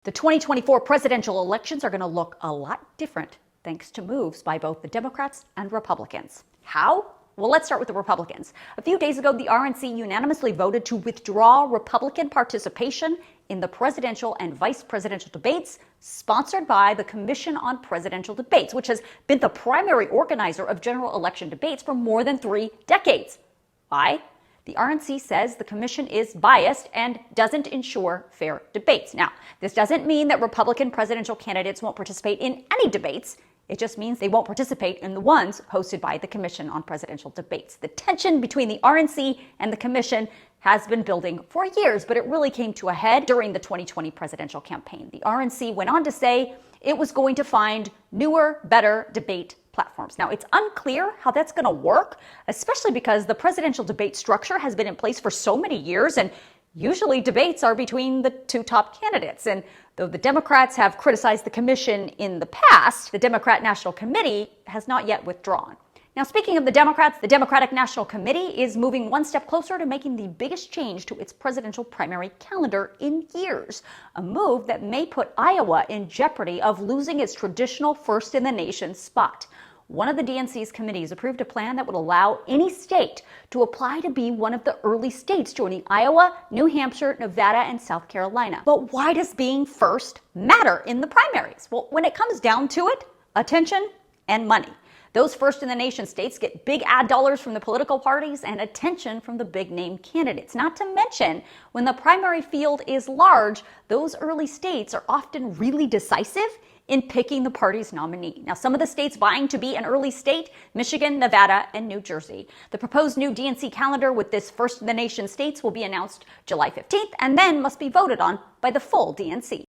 The 2024 presidential elections are going to look a lot different thanks to moves by both the Democrats and Republicans. How? Well, let's start with the Republicans. A few days ago, the RNC unanimously voted to withdraw Republican participation in the presidential and vice presidential debates sponsored by the Commission on Presidential Debates, which has been the primary organizer of general election debates for more than 3 decades. Why? The RNC says the commission is biased and doesn't ensure fair debates. Now, this doesn't mean that Republican presidential candidates won't participate in any debates. It just means they won't participate in the ones hosted by the Commission on Presidential Debates. The tension between the RNC and the commission has been building for years, but it really came to a head during the 2020 presidential campaign. The RNC went on to say it was going to find newer, better debate platforms. Now, it's unclear how that's going to work, especially because the presidential debate structure has been in place for so many years, and usually debates are between the 2 top candidates. And though the Democrats have criticized the commission in the past, the Democrat National Committee has not yet withdrawn. Now, speaking of the Democrats, the Democratic National Committee is moving one step closer to making the biggest change to its presidential primary calendar in years, a move that may put Iowa in jeopardy of losing its traditional first-in-the-nation spot. One of the DNC's committees approved a plan that would allow any state to apply to be one of the early states joining Iowa, New Hampshire, Nevada, and South Carolina. But why does being first matter in the primaries? Well, when it comes down to it, attention and money. Those first-in-the-nation states get big ad dollars from the political parties and attention from the big-name candidates. Not to mention, when the primary field is large, those early states are often really decisive in picking the party's nominee. Now, some of the states vying to be an early state, Michigan, Nevada, and New Jersey. The proposed new DNC calendar with this first-in-the-nation states will be announced July 15th and then must be voted on by the full DNC.